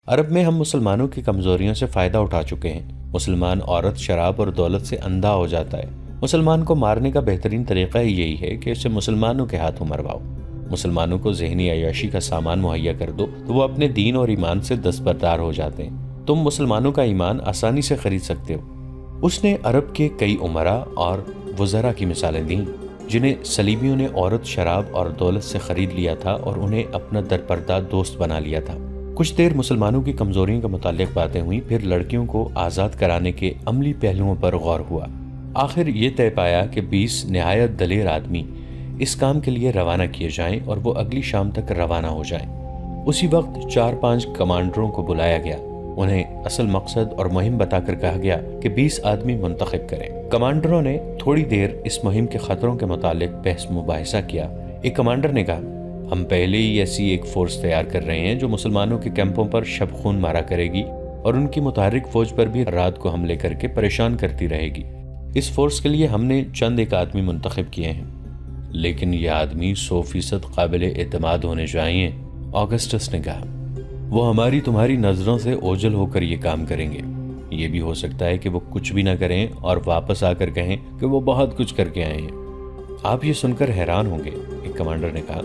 عرب میں ہم مسلمانوں کی کمزوریوں سے فائدہ اٹھا چکے ہیں۔ مسلمان عورت، شراب اور دولت سے اندھا ہو جاتا ہے۔ مسلمان کو مارنے کا بہترین طریقہ ہی یہی ہے کہ اسے مسلمانوں کے ہاتھوں مرواؤ۔ مسلمانوں کو ذہنی عیاشی کا سامان مہیا کر دو تو وہ اپنے دین اور ایمان سے دستبردار ہو جاتے ہیں۔ تم مسلمانوں کا ایمان آسانی سے خرید سکتے ہو۔ اس نے عرب کے کئی امراء اور وزراء کی مثالیں دیں جنہیں صلیبیوں نے عورت، شراب اور دولت سے خرید لیا تھا اور انہیں اپنا درپردہ دوست بنا لیا تھا۔ کچھ دیر مسلمانوں کی کمزوریوں کے متعلق باتیں ہوئیں، پھر لڑکیوں کو آزاد کرانے کے عملی پہلوؤں پر غور ہوا۔ آخر یہ طے پایا کہ 20 نہایت دلیر آدمی اس کام کے لیے روانہ کیے جائیں اور وہ اگلی شام تک روانہ ہو جائیں۔ اسی وقت 4-5 کمانڈروں کو بلایا گیا۔ انہیں اصل مقصد اور مہم بتا کر کہا گیا کہ 20 آدمی منتخب کریں۔ کمانڈروں نے تھوڑی دیر اس مہم کے خطروں کے متعلق بحث مباحثہ کیا۔ ایک کمانڈر نے کہا، ہم پہلے ہی ایسی ایک فورس تیار کر رہے ہیں جو مسلمانوں کے کیمپوں پر شب خون مارا کرے گی اور ان کی متحرک فوج پر بھی رات کو حملے کر کے پریشان کرتی رہے گی۔ اس فورس کے لیے ہم نے چند ایک آدمی منتخب کیے ہیں، لیکن یہ آدمی 100% قابل اعتماد ہونے چاہیے۔ آگسٹس نے کہا، وہ ہماری تمہاری نظروں سے اوجھل ہو کر یہ کام کریں گے۔ یہ بھی ہو سکتا ہے کہ وہ کچھ بھی نہ کریں اور واپس آ کر کہیں کہ وہ بہت کچھ کر کے آئے ہیں۔ آپ یہ سن کر حیران ہوں گے، ایک کمانڈر نے کہا،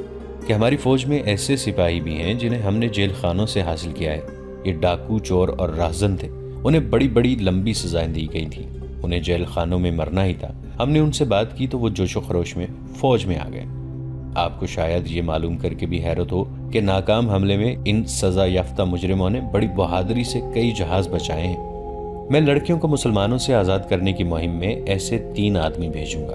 کہ ہماری فوج میں ایسے سپاہی بھی ہیں جنہیں ہم نے جیل خانوں سے حاصل کیا ہے۔ یہ ڈاکو، چور اور راہزن تھے۔ انہیں بڑی بڑی لمبی سزائیں دی گئی تھیں۔ انہیں جیل خانوں میں مرنا ہی تھا۔ ہم نے ان سے بات کی تو وہ جوش و خروش میں فوج میں آ گئے۔ آپ کو شاید یہ معلوم کر کے بھی حیرت ہو کہ ناکام حملے میں ان سزا یافتہ مجرموں نے بڑی بہادری سے کئی جہاز بچائے ہیں۔ میں لڑکیوں کو مسلمانوں سے آزاد کرنے کی مہم میں ایسے 3 آدمی بھیجوں گا۔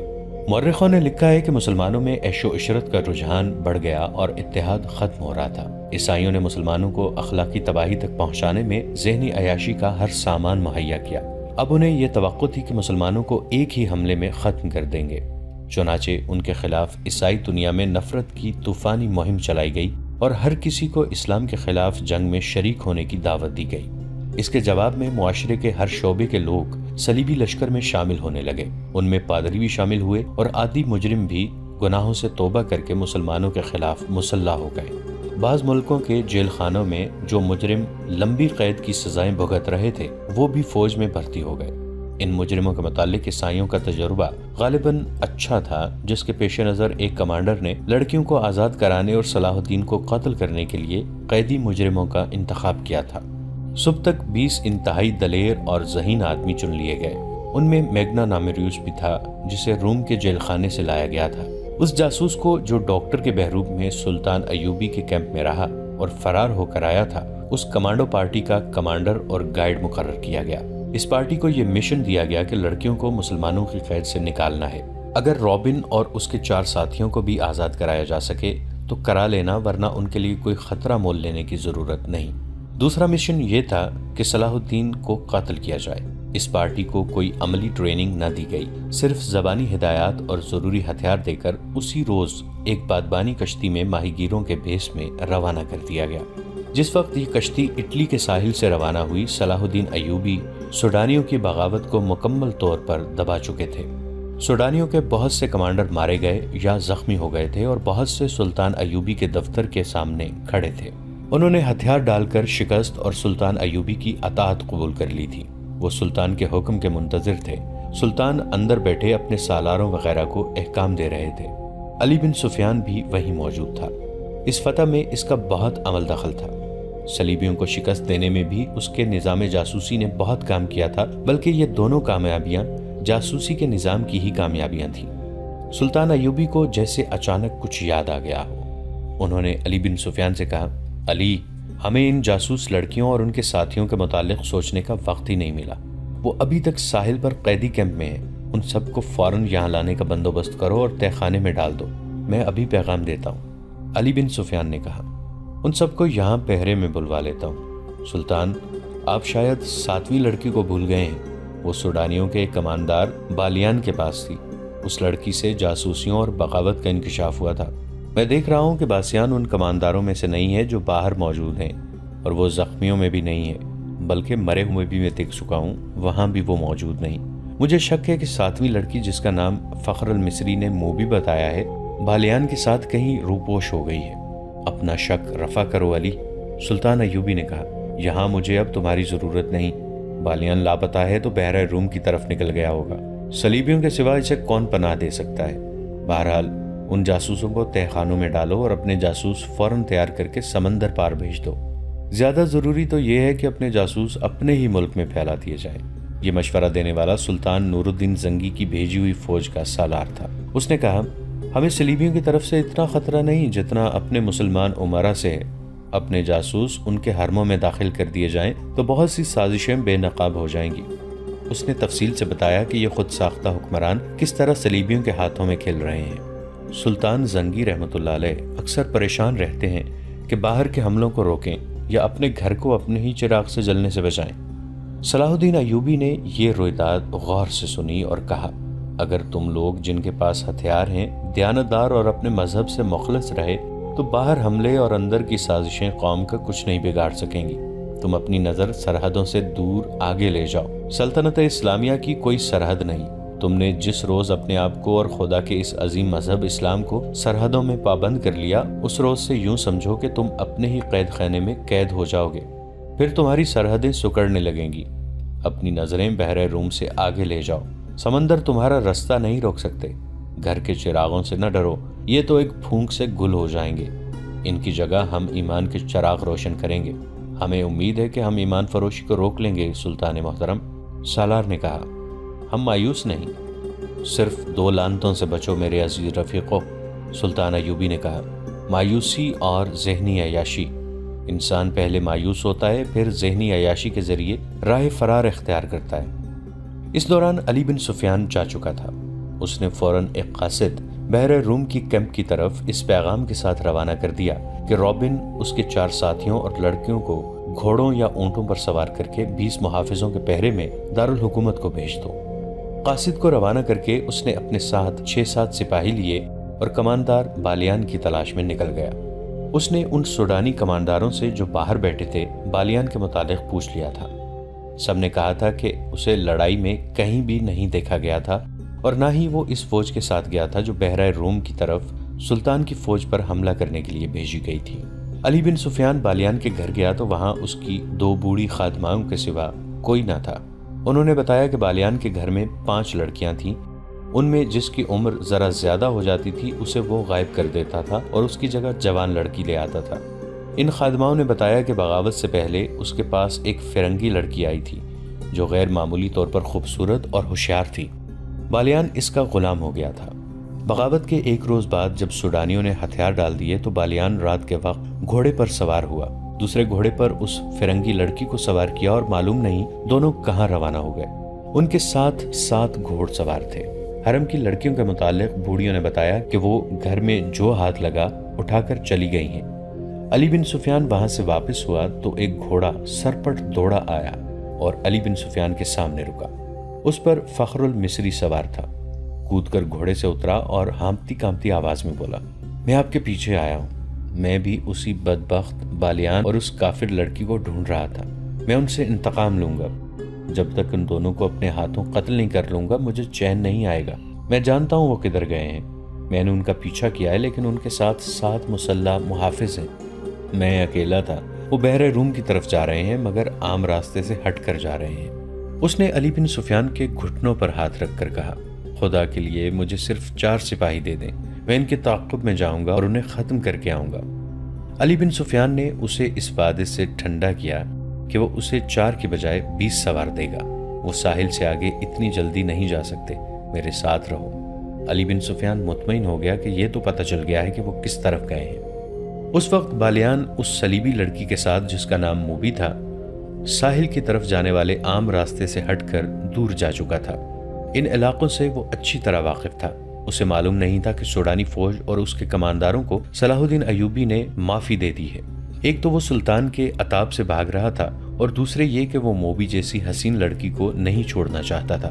مورخوں نے لکھا ہے کہ مسلمانوں میں عیش و عشرت کا رجحان بڑھ گیا اور اتحاد ختم ہو رہا تھا۔ عیسائیوں نے مسلمانوں کو اخلاقی تباہی تک پہنچانے میں ذہنی عیاشی کا ہر سامان مہیا کیا۔ اب انہیں یہ توقع تھی کہ مسلمانوں کو ایک ہی حملے میں ختم کر دیں گے۔ چنانچہ ان کے خلاف عیسائی دنیا میں نفرت کی طوفانی مہم چلائی گئی اور ہر کسی کو اسلام کے خلاف جنگ میں شریک ہونے کی دعوت دی گئی۔ اس کے جواب میں معاشرے کے ہر شعبے کے لوگ صلیبی لشکر میں شامل ہونے لگے۔ ان میں پادری بھی شامل ہوئے اور عادی مجرم بھی گناہوں سے توبہ کر کے مسلمانوں کے خلاف مسلح ہو گئے۔ بعض ملکوں کے جیل خانوں میں جو مجرم لمبی قید کی سزائیں بھگت رہے تھے وہ بھی فوج میں بھرتی ہو گئے۔ ان مجرموں کے متعلق عیسائیوں کا تجربہ غالباً اچھا تھا، جس کے پیش نظر ایک کمانڈر نے لڑکیوں کو آزاد کرانے اور صلاح الدین کو قتل کرنے کے لیے قیدی مجرموں کا انتخاب کیا تھا۔ صبح تک 20 انتہائی دلیر اور ذہین آدمی چن لیے گئے۔ ان میں میگنا نامیریوس بھی تھا، جسے روم کے جیل خانے سے لایا گیا تھا۔ اس جاسوس کو جو ڈاکٹر کے بحروب میں سلطان ایوبی کے کیمپ میں رہا اور فرار ہو کر آیا تھا، اس کمانڈو پارٹی کا کمانڈر اور گائیڈ مقرر کیا گیا۔ اس پارٹی کو یہ مشن دیا گیا کہ لڑکیوں کو مسلمانوں کی قید سے نکالنا ہے۔ اگر رابن اور اس کے 4 ساتھیوں کو بھی آزاد کرایا جا سکے تو کرا لینا، ورنہ ان کے لیے کوئی خطرہ مول لینے کی ضرورت نہیں۔ دوسرا مشن یہ تھا کہ صلاح الدین کو قتل کیا جائے۔ اس پارٹی کو کوئی عملی ٹریننگ نہ دی گئی، صرف زبانی ہدایات اور ضروری ہتھیار دے کر اسی روز ایک بادبانی کشتی میں ماہی گیروں کے بھیس میں روانہ کر دیا گیا۔ جس وقت یہ کشتی اٹلی کے ساحل سے روانہ ہوئی، صلاح الدین ایوبی سوڈانیوں کی بغاوت کو مکمل طور پر دبا چکے تھے۔ سوڈانیوں کے بہت سے کمانڈر مارے گئے یا زخمی ہو گئے تھے اور بہت سے سلطان ایوبی کے دفتر کے سامنے کھڑے تھے۔ انہوں نے ہتھیار ڈال کر شکست اور سلطان ایوبی کی اطاعت قبول کر لی تھی۔ وہ سلطان کے حکم کے منتظر تھے۔ سلطان اندر بیٹھے اپنے سالاروں وغیرہ کو احکام دے رہے تھے۔ علی بن سفیان بھی وہیں موجود تھا۔ اس فتح میں اس کا بہت عمل دخل تھا۔ صلیبیوں کو شکست دینے میں بھی اس کے نظام جاسوسی نے بہت کام کیا تھا، بلکہ یہ دونوں کامیابیاں جاسوسی کے نظام کی ہی کامیابیاں تھیں۔ سلطان ایوبی کو جیسے اچانک کچھ یاد آ گیا ہو۔ انہوں نے علی بن سفیان سے کہا، علی، ہمیں ان جاسوس لڑکیوں اور ان کے ساتھیوں کے متعلق سوچنے کا وقت ہی نہیں ملا۔ وہ ابھی تک ساحل پر قیدی کیمپ میں ہیں۔ ان سب کو فوراً یہاں لانے کا بندوبست کرو اور تہہ خانے میں ڈال دو۔ میں ابھی پیغام دیتا ہوں۔ علی بن سفیان نے کہا، ان سب کو یہاں پہرے میں بلوا لیتا ہوں۔ سلطان، آپ شاید 7ویں لڑکی کو بھول گئے ہیں۔ وہ سوڈانیوں کے ایک کماندار بالیان کے پاس تھی۔ اس لڑکی سے جاسوسیوں اور بغاوت کا انکشاف ہوا تھا۔ میں دیکھ رہا ہوں کہ باسیان ان کمانداروں میں سے نہیں ہے جو باہر موجود ہیں، اور وہ زخمیوں میں بھی نہیں ہے، بلکہ مرے ہوئے بھی میں دیکھ چکا ہوں، وہاں بھی وہ موجود نہیں۔ مجھے شک ہے کہ 7ویں لڑکی، جس کا نام فخر المصری نے موبی بتایا ہے، بالیان کے ساتھ کہیں روپوش ہو گئی ہے۔ اپنا شک رفع کرو علی، سلطان ایوبی نے کہا۔ یہاں مجھے اب تمہاری ضرورت نہیں۔ بالیان لاپتہ ہے تو بحر روم کی طرف نکل گیا ہوگا، صلیبیوں کے سوا اسے کون پناہ دے سکتا ہے؟ بہرحال ان جاسوسوں کو تہہ خانوں میں ڈالو اور اپنے جاسوس فوراً تیار کر کے سمندر پار بھیج دو۔ زیادہ ضروری تو یہ ہے کہ اپنے جاسوس اپنے ہی ملک میں پھیلا دیے جائیں۔ یہ مشورہ دینے والا سلطان نور الدین زنگی کی بھیجی ہوئی فوج کا سالار تھا۔ اس نے کہا، ہمیں صلیبیوں کی طرف سے اتنا خطرہ نہیں جتنا اپنے مسلمان امراء سے ہے۔ اپنے جاسوس ان کے حرموں میں داخل کر دیے جائیں تو بہت سی سازشیں بے نقاب ہو جائیں گی۔ اس نے تفصیل سے بتایا کہ یہ خود ساختہ حکمران کس طرح صلیبیوں کے ہاتھوں میں کھیل رہے ہیں۔ سلطان زنگی رحمۃ اللہ علیہ اکثر پریشان رہتے ہیں کہ باہر کے حملوں کو روکیں یا اپنے گھر کو اپنے ہی چراغ سے جلنے سے بچائیں۔ صلاح الدین ایوبی نے یہ رویداد غور سے سنی اور کہا، اگر تم لوگ جن کے پاس ہتھیار ہیں دیانتدار اور اپنے مذہب سے مخلص رہے تو باہر حملے اور اندر کی سازشیں قوم کا کچھ نہیں بگاڑ سکیں گی۔ تم اپنی نظر سرحدوں سے دور آگے لے جاؤ۔ سلطنت اسلامیہ کی کوئی سرحد نہیں۔ تم نے جس روز اپنے آپ کو اور خدا کے اس عظیم مذہب اسلام کو سرحدوں میں پابند کر لیا، اس روز سے یوں سمجھو کہ تم اپنے ہی قید خانے میں قید ہو جاؤ گے۔ پھر تمہاری سرحدیں سکڑنے لگیں گی۔ اپنی نظریں بحر روم سے آگے لے جاؤ۔ سمندر تمہارا رستہ نہیں روک سکتے۔ گھر کے چراغوں سے نہ ڈرو، یہ تو ایک پھونک سے گل ہو جائیں گے۔ ان کی جگہ ہم ایمان کے چراغ روشن کریں گے۔ ہمیں امید ہے کہ ہم ایمان فروشی کو روک لیں گے سلطان محترم۔ سالار نے کہا، ہم مایوس نہیں، صرف 2 لعنتوں سے بچو میرے عزیز رفیقو۔ سلطان ایوبی نے کہا، مایوسی اور ذہنی عیاشی۔ انسان پہلے مایوس ہوتا ہے، پھر ذہنی عیاشی کے ذریعے راہ فرار اختیار کرتا ہے۔ اس دوران علی بن سفیان جا چکا تھا۔ اس نے فوراً ایک قاصد بحر روم کی کیمپ کی طرف اس پیغام کے ساتھ روانہ کر دیا کہ رابن اس کے 4 ساتھیوں اور لڑکیوں کو گھوڑوں یا اونٹوں پر سوار کر کے 20 محافظوں کے پہرے میں دارالحکومت کو بھیج دو۔ قاصد کو روانہ کر کے اس نے اپنے ساتھ 6-7 سپاہی لیے اور کماندار بالیان کی تلاش میں نکل گیا۔ اس نے ان سوڈانی کمانداروں سے جو باہر بیٹھے تھے بالیان کے متعلق پوچھ لیا تھا۔ سب نے کہا تھا کہ اسے لڑائی میں کہیں بھی نہیں دیکھا گیا تھا اور نہ ہی وہ اس فوج کے ساتھ گیا تھا جو بحر روم کی طرف سلطان کی فوج پر حملہ کرنے کے لیے بھیجی گئی تھی۔ علی بن سفیان بالیان کے گھر گیا تو وہاں اس کی 2 بوڑھی خادماؤں کے سوا کوئی نہ تھا۔ انہوں نے بتایا کہ بالیان کے گھر میں 5 لڑکیاں تھیں۔ ان میں جس کی عمر ذرا زیادہ ہو جاتی تھی اسے وہ غائب کر دیتا تھا اور اس کی جگہ جوان لڑکی لے آتا تھا۔ ان خادماؤں نے بتایا کہ بغاوت سے پہلے اس کے پاس ایک فرنگی لڑکی آئی تھی جو غیر معمولی طور پر خوبصورت اور ہوشیار تھی۔ بالیان اس کا غلام ہو گیا تھا۔ بغاوت کے 1 روز بعد جب سوڈانیوں نے ہتھیار ڈال دیے تو بالیان رات کے وقت گھوڑے پر سوار ہوا، دوسرے گھوڑے پر اس فرنگی لڑکی کو سوار کیا اور معلوم نہیں دونوں کہاں روانہ ہو گئے۔ ان کے ساتھ 7 گھوڑ سوار تھے۔ حرم کی لڑکیوں کے متعلق بوڑھیوں نے بتایا کہ وہ گھر میں جو ہاتھ لگا اٹھا کر چلی گئی ہیں۔ علی بن سفیان وہاں سے واپس ہوا تو ایک گھوڑا سرپٹ دوڑا آیا اور علی بن سفیان کے سامنے رکا۔ اس پر فخر المصری سوار تھا۔ کود کر گھوڑے سے اترا اور ہامتی کامتی آواز میں بولا، میں آپ کے پیچھے آیا ہوں۔ میں بھی اسی بدبخت بالیان اور اس کافر لڑکی کو ڈھونڈ رہا تھا۔ میں ان سے انتقام لوں گا۔ جب تک ان دونوں کو اپنے ہاتھوں قتل نہیں کر لوں گا مجھے چین نہیں آئے گا۔ میں جانتا ہوں وہ کدھر گئے ہیں۔ میں نے ان کا پیچھا کیا ہے لیکن ان کے ساتھ 7 مسلح محافظ ہیں۔ میں اکیلا تھا۔ وہ بحر روم کی طرف جا رہے ہیں مگر عام راستے سے ہٹ کر جا رہے ہیں۔ اس نے علی بن سفیان کے گھٹنوں پر ہاتھ رکھ کر کہا، خدا کے لیے مجھے صرف 4 سپاہی دے دیں۔ میں ان کے تعاقب میں جاؤں گا اور انہیں ختم کر کے آؤں گا۔ علی بن سفیان نے اسے اس وعدے سے ٹھنڈا کیا کہ وہ اسے 4 کی بجائے 20 سوار دے گا۔ وہ ساحل سے آگے اتنی جلدی نہیں جا سکتے، میرے ساتھ رہو۔ علی بن سفیان مطمئن ہو گیا کہ یہ تو پتہ چل گیا ہے کہ وہ کس طرف گئے ہیں۔ اس وقت بالیان اس صلیبی لڑکی کے ساتھ جس کا نام موبی تھا ساحل کی طرف جانے والے عام راستے سے ہٹ کر دور جا چکا تھا۔ ان علاقوں سے وہ اچھی طرح واقف تھا۔ اسے معلوم نہیں تھا کہ سوڈانی فوج اور اس کے کمانداروں کو صلاح الدین ایوبی نے معافی دے دی ہے۔ ایک تو وہ سلطان کے عتاب سے بھاگ رہا تھا اور دوسرے یہ کہ وہ موبی جیسی حسین لڑکی کو نہیں چھوڑنا چاہتا تھا۔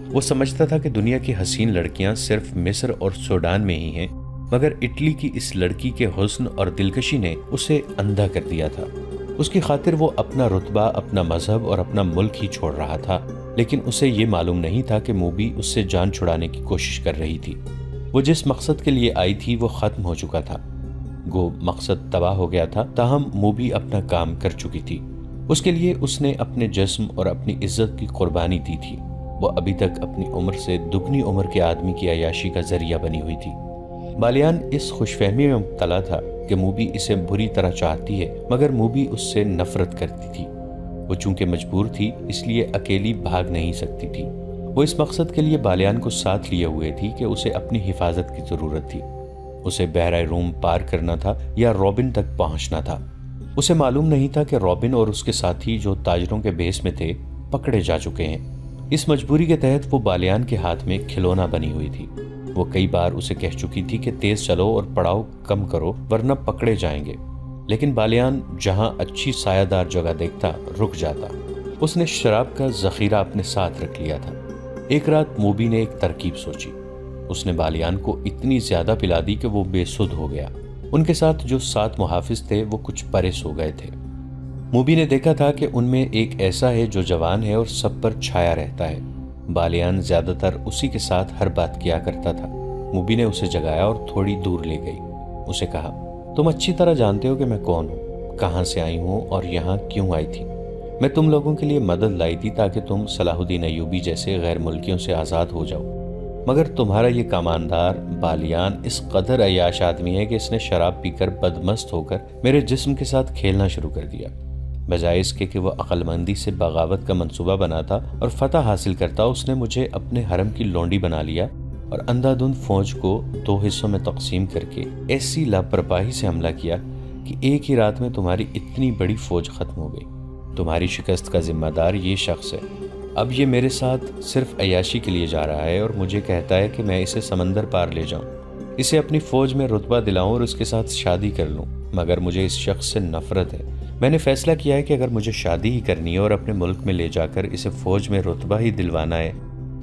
وہ سمجھتا تھا کہ دنیا کی حسین لڑکیاں صرف مصر اور سوڈان میں ہی ہیں، مگر اٹلی کی اس لڑکی کے حسن اور دلکشی نے اسے اندھا کر دیا تھا۔ اس کی خاطر وہ اپنا رتبہ، اپنا مذہب اور اپنا ملک ہی چھوڑ رہا تھا، لیکن اسے یہ معلوم نہیں تھا کہ موبی اس سے جان چھڑانے کی کوشش کر رہی تھی۔ وہ جس مقصد کے لیے آئی تھی وہ ختم ہو چکا تھا۔ گو مقصد تباہ ہو گیا تھا، تاہم موبی اپنا کام کر چکی تھی۔ اس کے لیے اس نے اپنے جسم اور اپنی عزت کی قربانی دی تھی۔ وہ ابھی تک اپنی عمر سے دگنی عمر کے آدمی کی عیاشی کا ذریعہ بنی ہوئی تھی۔ بالیان اس خوش فہمی میں مبتلا تھا کہ موبی اسے بری طرح چاہتی ہے، مگر موبی اس سے نفرت کرتی تھی۔ وہ چونکہ مجبور تھی اس لیے اکیلی بھاگ نہیں سکتی تھی۔ وہ اس مقصد کے لیے بالیان کو ساتھ لیے ہوئے تھی کہ اسے اپنی حفاظت کی ضرورت تھی۔ اسے بحیرہ روم پار کرنا تھا یا رابن تک پہنچنا تھا۔ اسے معلوم نہیں تھا کہ رابن اور اس کے ساتھی جو تاجروں کے بیس میں تھے پکڑے جا چکے ہیں۔ اس مجبوری کے تحت وہ بالیان کے ہاتھ میں کھلونا بنی ہوئی تھی۔ وہ کئی بار اسے کہہ چکی تھی کہ تیز چلو اور پڑاؤ کم کرو ورنہ پکڑے جائیں گے، لیکن بالیان جہاں اچھی سایہ دار جگہ دیکھتا رک جاتا۔ اس نے شراب کا ذخیرہ اپنے ساتھ رکھ لیا تھا۔ ایک رات موبی نے ایک ترکیب سوچی۔ اس نے بالیان کو اتنی زیادہ پلا دی کہ وہ بے سدھ ہو گیا۔ ان کے ساتھ جو 7 محافظ تھے وہ کچھ پرے سو گئے تھے۔ موبی نے دیکھا تھا کہ ان میں ایک ایسا ہے جو جوان ہے اور سب پر چھایا رہتا ہے۔ بالیان زیادہ تر اسی کے ساتھ ہر بات کیا کرتا تھا۔ موبی نے اسے جگایا اور تھوڑی دور لے گئی۔ اسے کہا، تم اچھی طرح جانتے ہو کہ میں کون ہوں، کہاں سے آئی ہوں اور یہاں کیوں آئی تھی۔ میں تم لوگوں کے لیے مدد لائی تھی تاکہ تم صلاح الدین ایوبی جیسے غیر ملکیوں سے آزاد ہو جاؤ، مگر تمہارا یہ کماندار بالیان اس قدر عیاش آدمی ہے کہ اس نے شراب پی کر بدمست ہو کر میرے جسم کے ساتھ کھیلنا شروع کر دیا۔ بجائے اس کے کہ وہ عقل مندی سے بغاوت کا منصوبہ بناتا اور فتح حاصل کرتا، اس نے مجھے اپنے حرم کی لونڈی بنا لیا اور اندھا دھند فوج کو 2 حصوں میں تقسیم کر کے ایسی لاپرواہی سے حملہ کیا کہ ایک ہی رات میں تمہاری اتنی بڑی فوج ختم ہو گئی۔ تمہاری شکست کا ذمہ دار یہ شخص ہے۔ اب یہ میرے ساتھ صرف عیاشی کے لیے جا رہا ہے اور مجھے کہتا ہے کہ میں اسے سمندر پار لے جاؤں، اسے اپنی فوج میں رتبہ دلاؤں اور اس کے ساتھ شادی کر لوں، مگر مجھے اس شخص سے نفرت ہے۔ میں نے فیصلہ کیا ہے کہ اگر مجھے شادی ہی کرنی ہے اور اپنے ملک میں لے جا کر اسے فوج میں رتبہ ہی دلوانا ہے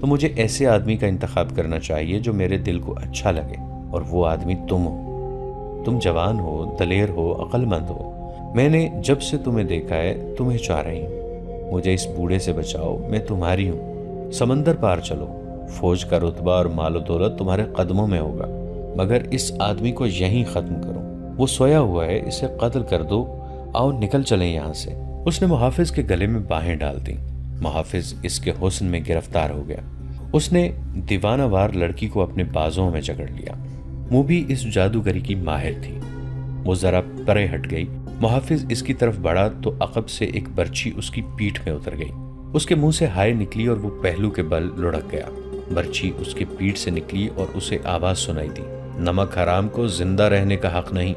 تو مجھے ایسے آدمی کا انتخاب کرنا چاہیے جو میرے دل کو اچھا لگے، اور وہ آدمی تم ہو۔ تم جوان ہو، دلیر ہو، عقل مند ہو۔ میں نے جب سے تمہیں دیکھا ہے تمہیں چاہ رہی ہوں۔ مجھے اس بوڑھے سے بچاؤ، میں تمہاری ہوں۔ سمندر پار چلو، فوج کا رتبہ اور مال و دولت تمہارے قدموں میں ہوگا، مگر اس آدمی کو یہیں ختم کرو۔ وہ سویا ہوا ہے، اسے قتل کر دو۔ آؤ نکل چلیں یہاں سے۔ اس نے محافظ کے گلے میں باہیں ڈال دیں۔ محافظ اس کے حسن میں گرفتار ہو گیا۔ اس نے دیوانہ وار لڑکی کو اپنے بازوں میں جکڑ لیا۔ موبی اس جادوگری کی ماہر تھی۔ وہ ذرا پرے ہٹ گئی۔ محافظ اس کی طرف بڑھا تو عقب سے ایک برچھی اس کی پیٹھ میں اتر گئی۔ اس کے منہ سے ہائے نکلی اور وہ پہلو کے بل لڑک گیا۔ برچھی اس کی پیٹھ سے نکلی اور اسے آواز سنائی دی، نمک حرام کو زندہ رہنے کا حق نہیں۔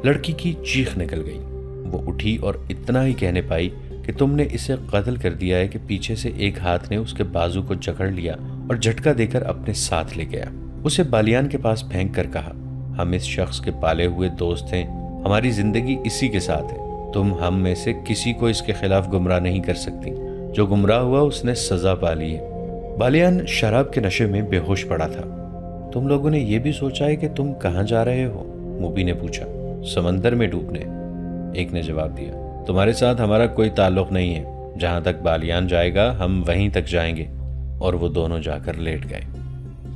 لڑکی کی چیخ نکل گئی۔ وہ اٹھی اور اتنا ہی کہنے پائی کہ تم نے اسے قتل کر دیا ہے کہ پیچھے سے ایک ہاتھ نے اس کے بازو کو جکڑ لیا اور جھٹکا دے کر اپنے ساتھ لے گیا۔ اسے بالیان کے پاس پھینک کر کہا، ہم اس شخص کے پالے ہوئے دوست ہیں، ہماری زندگی اسی کے ساتھ ہے۔ تم ہم میں سے کسی کو اس کے خلاف گمراہ نہیں کر سکتی۔ جو گمراہ ہوا اس نے سزا پا لی ہے۔ بالیان شراب کے نشے میں بے ہوش پڑا تھا۔ تم لوگوں نے یہ بھی سوچا ہے کہ تم کہاں جا رہے ہو؟ موبی نے پوچھا۔ سمندر میں ڈوبنے، ایک نے جواب دیا۔ تمہارے ساتھ ہمارا کوئی تعلق نہیں ہے، جہاں تک بالیان جائے گا ہم وہیں تک جائیں گے۔ اور وہ دونوں جا کر لیٹ گئے۔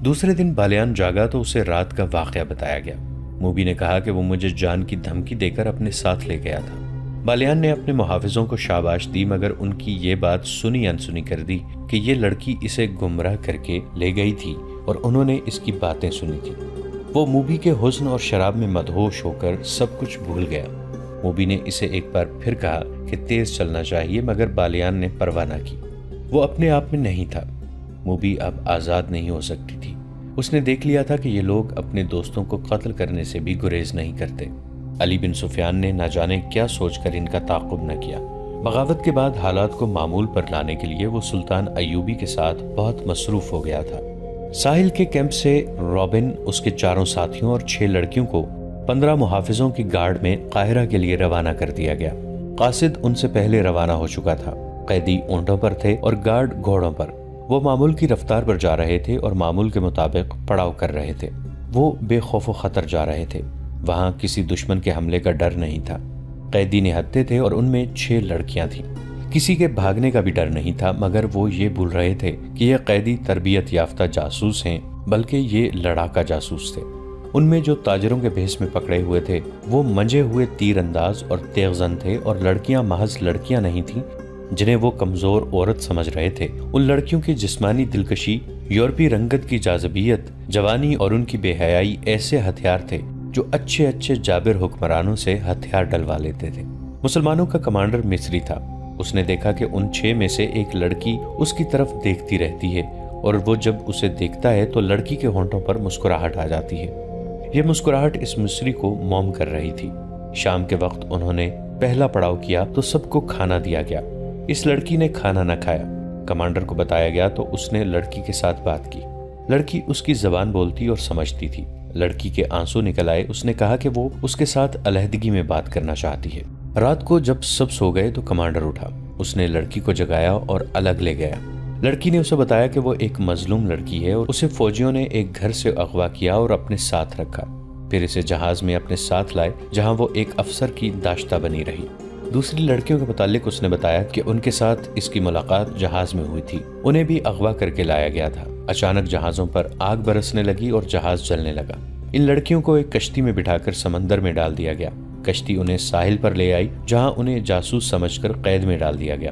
دوسرے دن بالیان جاگا تو اسے رات کا واقعہ بتایا گیا۔ موبی نے کہا کہ وہ مجھے جان کی دھمکی دے کر اپنے ساتھ لے گیا تھا۔ بالیان نے اپنے محافظوں کو شاباش دی، مگر ان کی یہ بات سنی انسنی کر دی کہ یہ لڑکی اسے گمراہ کر کے لے گئی تھی اور انہوں نے اس کی باتیں سنی تھی۔ وہ موبی کے حسن اور شراب میں مدہوش ہو کر سب کچھ بھول گیا۔ موبی نے اسے ایک بار پھر کہا کہ تیز چلنا چاہیے، مگر بالیان نے پرواہ نہ کی۔ وہ اپنے آپ میں نہیں تھا۔ موبی اب آزاد نہیں ہو سکتی تھی۔ اس نے دیکھ لیا تھا کہ یہ لوگ اپنے دوستوں کو قتل کرنے سے بھی گریز نہیں کرتے۔ علی بن سفیان نے نہ جانے کیا سوچ کر ان کا تعاقب نہ کیا۔ بغاوت کے بعد حالات کو معمول پر لانے کے لیے وہ سلطان ایوبی کے ساتھ بہت مصروف ہو گیا تھا۔ ساحل کے کیمپ سے رابن، اس کے 4 ساتھیوں اور 6 لڑکیوں کو 15 محافظوں کی گارڈ میں قاہرہ کے لیے روانہ کر دیا گیا۔ قاصد ان سے پہلے روانہ ہو چکا تھا۔ قیدی اونٹوں پر تھے اور گارڈ گھوڑوں پر۔ وہ معمول کی رفتار پر جا رہے تھے اور معمول کے مطابق پڑاؤ کر رہے تھے۔ وہ بے خوف و خطر جا رہے تھے۔ وہاں کسی دشمن کے حملے کا ڈر نہیں تھا۔ قیدی نہتے تھے اور ان میں 6 لڑکیاں تھیں۔ کسی کے بھاگنے کا بھی ڈر نہیں تھا، مگر وہ یہ بھول رہے تھے کہ یہ قیدی تربیت یافتہ جاسوس ہیں، بلکہ یہ لڑاکا جاسوس تھے۔ ان میں جو تاجروں کے بھیس میں پکڑے ہوئے تھے وہ منجے ہوئے تیر انداز اور تیغ زن تھے، اور لڑکیاں محض لڑکیاں نہیں تھیں جنہیں وہ کمزور عورت سمجھ رہے تھے۔ ان لڑکیوں کی جسمانی دلکشی، یورپی رنگت کی جاذبیت، جوانی اور ان کی بے حیائی ایسے ہتھیار تھے جو اچھے اچھے جابر حکمرانوں سے ہتھیار ڈلوا لیتے تھے۔ مسلمانوں کا کمانڈر مصری تھا۔ اس نے دیکھا کہ ان 6 میں سے ایک لڑکی اس کی طرف دیکھتی رہتی ہے، اور وہ جب اسے دیکھتا ہے تو لڑکی کے ہونٹوں پر مسکراہٹ آ جاتی ہے۔ یہ مسکراہٹ اس مصری کو موم کر رہی تھی۔ شام کے وقت انہوں نے پہلا پڑاؤ کیا تو سب کو کھانا دیا گیا۔ اس لڑکی نے کھانا نہ کھایا۔ کمانڈر کو بتایا گیا تو اس نے لڑکی کے ساتھ بات کی۔ لڑکی اس کی زبان بولتی اور سمجھتی تھی۔ لڑکی کے آنسو نکل آئے۔ اس نے کہا کہ وہ اس کے ساتھ علیحدگی میں بات کرنا چاہتی ہے۔ رات کو جب سب سو گئے تو کمانڈر اٹھا۔ اس نے لڑکی کو جگایا اور الگ لے گیا۔ لڑکی نے اسے بتایا کہ وہ ایک مظلوم لڑکی ہے اور اسے فوجیوں نے ایک گھر سے اغوا کیا اور اپنے ساتھ رکھا، پھر اسے جہاز میں اپنے ساتھ لائے جہاں وہ ایک افسر کی داشتہ بنی رہی۔ دوسری لڑکیوں کے متعلق اس نے بتایا کہ ان کے ساتھ اس کی ملاقات جہاز میں ہوئی تھی، انہیں بھی اغوا کر کے لایا گیا تھا۔ اچانک جہازوں پر آگ برسنے لگی اور جہاز جلنے لگا۔ ان لڑکیوں کو ایک کشتی میں بٹھا کر سمندر میں ڈال دیا گیا۔ کشتی انہیں ساحل پر لے آئی جہاں انہیں جاسوس سمجھ کر قید میں ڈال دیا گیا۔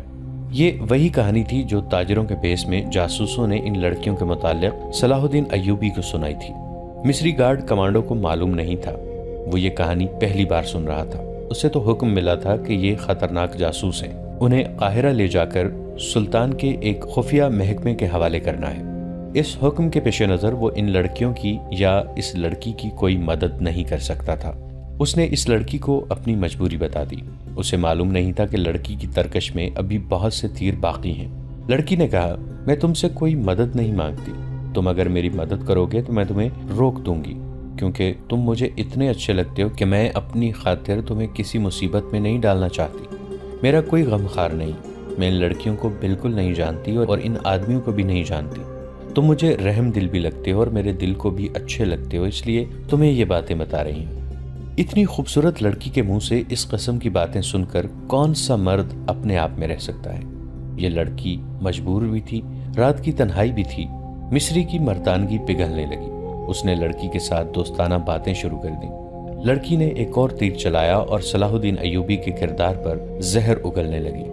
یہ وہی کہانی تھی جو تاجروں کے بھیس میں جاسوسوں نے ان لڑکیوں کے متعلق صلاح الدین ایوبی کو سنائی تھی۔ مصری گارڈ کمانڈو کو معلوم نہیں تھا، وہ یہ کہانی پہلی بار سن رہا تھا۔ اسے تو حکم ملا تھا کہ یہ خطرناک جاسوس ہیں، انہیں قاہرہ لے جا کر سلطان کے ایک خفیہ محکمے کے حوالے کرنا ہے۔ اس حکم کے پیش نظر وہ ان لڑکیوں کی یا اس لڑکی کی کوئی مدد نہیں کر سکتا تھا۔ اس نے اس لڑکی کو اپنی مجبوری بتا دی۔ اسے معلوم نہیں تھا کہ لڑکی کی ترکش میں ابھی بہت سے تیر باقی ہیں۔ لڑکی نے کہا، میں تم سے کوئی مدد نہیں مانگتی، تم اگر میری مدد کرو گے تو میں تمہیں روک دوں گی، کیونکہ تم مجھے اتنے اچھے لگتے ہو کہ میں اپنی خاطر تمہیں کسی مصیبت میں نہیں ڈالنا چاہتی۔ میرا کوئی غم خار نہیں، میں ان لڑکیوں کو بالکل نہیں جانتی اور ان آدمیوں کو بھی نہیں جانتی۔ تم مجھے رحم دل بھی لگتے ہو اور میرے دل کو بھی اچھے لگتے ہو، اس لیے تمہیں یہ باتیں بتا رہی ہوں۔ اتنی خوبصورت لڑکی کے منہ سے اس قسم کی باتیں سن کر کون سا مرد اپنے آپ میں رہ سکتا ہے؟ یہ لڑکی مجبور بھی تھی، رات کی تنہائی بھی تھی۔ مصری کی مردانگی پگھلنے لگی۔ اس نے لڑکی کے ساتھ دوستانہ باتیں شروع کر دیں۔ لڑکی نے ایک اور تیر چلایا اور صلاح الدین ایوبی کے کردار پر زہر اگلنے لگی۔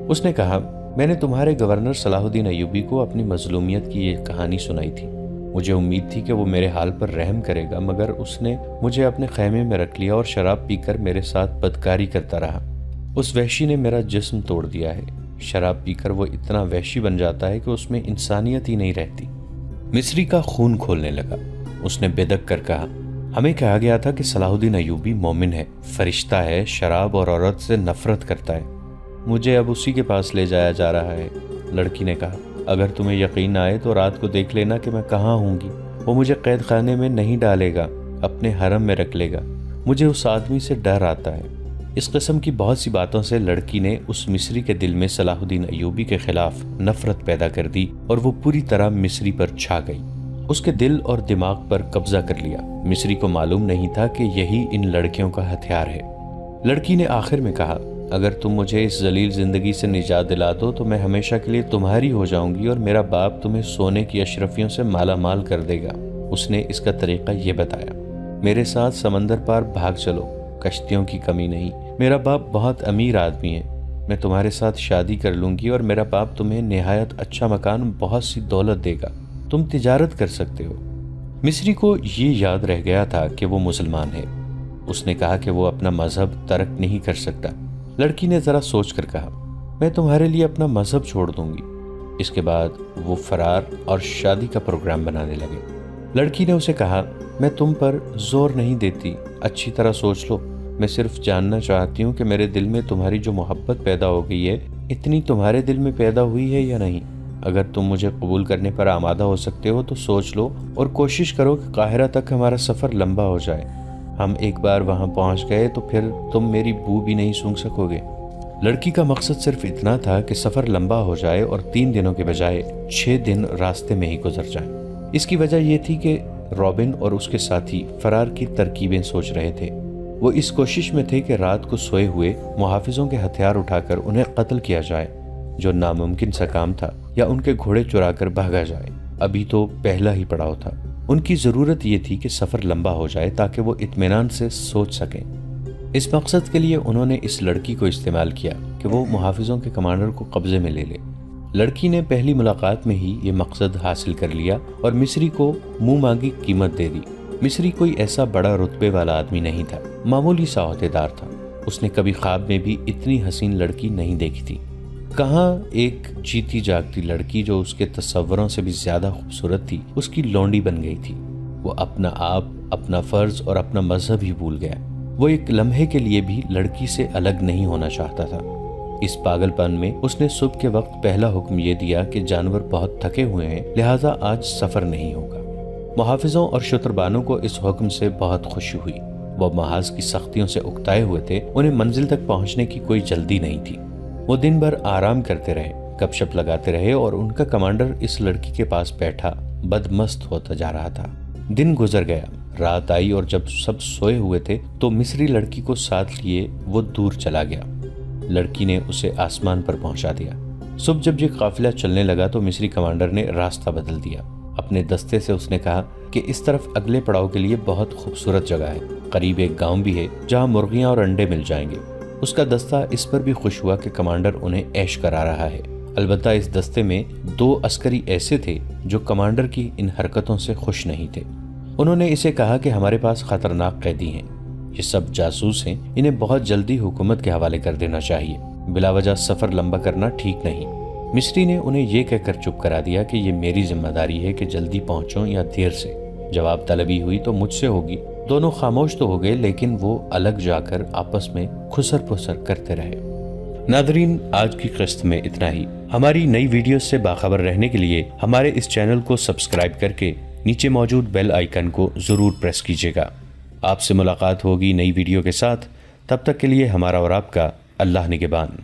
اس نے کہا، میں نے تمہارے گورنر صلاح الدین ایوبی کو اپنی مظلومیت کی یہ کہانی سنائی تھی۔ مجھے امید تھی کہ وہ میرے حال پر رحم کرے گا، مگر اس نے مجھے اپنے خیمے میں رکھ لیا اور شراب پی کر میرے ساتھ بدکاری کرتا رہا۔ اس وحشی نے میرا جسم توڑ دیا ہے۔ شراب پی کر وہ اتنا وحشی بن جاتا ہے کہ اس میں انسانیت ہی نہیں رہتی۔ مصری کا خون کھولنے لگا۔ اس نے بے دک کر کہا، ہمیں کہا گیا تھا کہ صلاح الدین ایوبی مومن ہے، فرشتہ ہے، شراب اور عورت سے نفرت کرتا ہے۔ مجھے اب اسی کے پاس لے جایا جا رہا ہے۔ لڑکی نے کہا، اگر تمہیں یقین نہ آئے تو رات کو دیکھ لینا کہ میں کہاں ہوں گی۔ وہ مجھے قید خانے میں نہیں ڈالے گا، اپنے حرم میں رکھ لے گا۔ مجھے اس آدمی سے ڈر آتا ہے۔ اس قسم کی بہت سی باتوں سے لڑکی نے اس مصری کے دل میں صلاح الدین ایوبی کے خلاف نفرت پیدا کر دی اور وہ پوری طرح مصری پر چھا گئی۔ اس کے دل اور دماغ پر قبضہ کر لیا۔ مصری کو معلوم نہیں تھا کہ یہی ان لڑکیوں کا ہتھیار ہے۔ لڑکی نے آخر میں کہا، اگر تم مجھے اس ذلیل زندگی سے نجات دلا دو تو میں ہمیشہ کے لیے تمہاری ہو جاؤں گی اور میرا باپ تمہیں سونے کی اشرفیوں سے مالا مال کر دے گا۔ اس نے اس کا طریقہ یہ بتایا، میرے ساتھ سمندر پار بھاگ چلو، کشتیوں کی کمی نہیں، میرا باپ بہت امیر آدمی ہے، میں تمہارے ساتھ شادی کر لوں گی اور میرا باپ تمہیں نہایت اچھا مکان، بہت سی دولت دے گا، تم تجارت کر سکتے ہو۔ مصری کو یہ یاد رہ گیا تھا کہ وہ مسلمان ہے۔ اس نے کہا کہ وہ اپنا مذہب ترک نہیں کر سکتا۔ لڑکی نے ذرا سوچ کر کہا، میں تمہارے لیے اپنا مذہب چھوڑ دوں گی۔ اس کے بعد وہ فرار اور شادی کا پروگرام بنانے لگے۔ لڑکی نے اسے کہا، میں تم پر زور نہیں دیتی، اچھی طرح سوچ لو، میں صرف جاننا چاہتی ہوں کہ میرے دل میں تمہاری جو محبت پیدا ہو گئی ہے، اتنی تمہارے دل میں پیدا ہوئی ہے یا نہیں؟ اگر تم مجھے قبول کرنے پر آمادہ ہو سکتے ہو تو سوچ لو اور کوشش کرو کہ قاہرہ تک ہمارا سفر لمبا ہو جائے۔ ہم ایک بار وہاں پہنچ گئے تو پھر تم میری بو بھی نہیں سونگھ سکو گے۔ لڑکی کا مقصد صرف اتنا تھا کہ سفر لمبا ہو جائے اور 3 دنوں کے بجائے 6 دن راستے میں ہی گزر جائیں۔ اس کی وجہ یہ تھی کہ رابن اور اس کے ساتھی فرار کی ترکیبیں سوچ رہے تھے۔ وہ اس کوشش میں تھے کہ رات کو سوئے ہوئے محافظوں کے ہتھیار اٹھا کر انہیں قتل کیا جائے، جو ناممکن سا کام تھا، یا ان کے گھوڑے چرا کر بھاگا جائے۔ ابھی تو پہلا ہی پڑاؤ تھا۔ ان کی ضرورت یہ تھی کہ سفر لمبا ہو جائے تاکہ وہ اطمینان سے سوچ سکیں۔ اس مقصد کے لیے انہوں نے اس لڑکی کو استعمال کیا کہ وہ محافظوں کے کمانڈر کو قبضے میں لے لے۔ لڑکی نے پہلی ملاقات میں ہی یہ مقصد حاصل کر لیا اور مصری کو منہ مانگی قیمت دے دی۔ مصری کوئی ایسا بڑا رتبے والا آدمی نہیں تھا، معمولی سا عہدیدار تھا۔ اس نے کبھی خواب میں بھی اتنی حسین لڑکی نہیں دیکھی تھی۔ کہاں ایک جیتی جاگتی لڑکی جو اس کے تصوروں سے بھی زیادہ خوبصورت تھی اس کی لونڈی بن گئی تھی۔ وہ اپنا آپ، اپنا فرض اور اپنا مذہب ہی بھول گیا۔ وہ ایک لمحے کے لیے بھی لڑکی سے الگ نہیں ہونا چاہتا تھا۔ اس پاگل پن میں اس نے صبح کے وقت پہلا حکم یہ دیا کہ جانور بہت تھکے ہوئے ہیں، لہٰذا آج سفر نہیں ہوگا۔ محافظوں اور شتربانوں کو اس حکم سے بہت خوشی ہوئی۔ وہ محاذ کی سختیوں سے اکتائے ہوئے تھے، انہیں منزل تک پہنچنے کی کوئی جلدی نہیں تھی۔ وہ دن بھر آرام کرتے رہے، گپ شپ لگاتے رہے اور ان کا کمانڈر اس لڑکی کے پاس بیٹھا بدمست ہوتا جا رہا تھا۔ دن گزر گیا، رات آئی اور جب سب سوئے ہوئے تھے تو مصری لڑکی کو ساتھ لیے وہ دور چلا گیا۔ لڑکی نے اسے آسمان پر پہنچا دیا۔ صبح جب یہ قافلہ چلنے لگا تو مصری کمانڈر نے راستہ بدل دیا۔ اپنے دستے سے اس نے کہا کہ اس طرف اگلے پڑاؤ کے لیے بہت خوبصورت جگہ ہے، قریب ایک گاؤں بھی ہے جہاں مرغیاں اور انڈے مل جائیں گے۔ اس کا دستہ اس پر بھی خوش ہوا کہ کمانڈر انہیں عیش کرا رہا ہے۔ البتہ اس دستے میں 2 عسکری ایسے تھے جو کمانڈر کی ان حرکتوں سے خوش نہیں تھے۔ انہوں نے اسے کہا کہ ہمارے پاس خطرناک قیدی ہیں، یہ سب جاسوس ہیں، انہیں بہت جلدی حکومت کے حوالے کر دینا چاہیے، بلا وجہ سفر لمبا کرنا ٹھیک نہیں۔ مصری نے انہیں یہ کہہ کر چپ کرا دیا کہ یہ میری ذمہ داری ہے کہ جلدی پہنچوں یا دیر سے، جواب طلبی ہوئی تو مجھ سے ہوگی۔ دونوں خاموش تو ہو گئے لیکن وہ الگ جا کر آپس میں خسر پسر کرتے رہے۔ ناظرین، آج کی قسط میں اتنا ہی۔ ہماری نئی ویڈیوز سے باخبر رہنے کے لیے ہمارے اس چینل کو سبسکرائب کر کے نیچے موجود بیل آئیکن کو ضرور پریس کیجیے گا۔ آپ سے ملاقات ہوگی نئی ویڈیو کے ساتھ، تب تک کے لیے ہمارا اور آپ کا اللہ نگہبان۔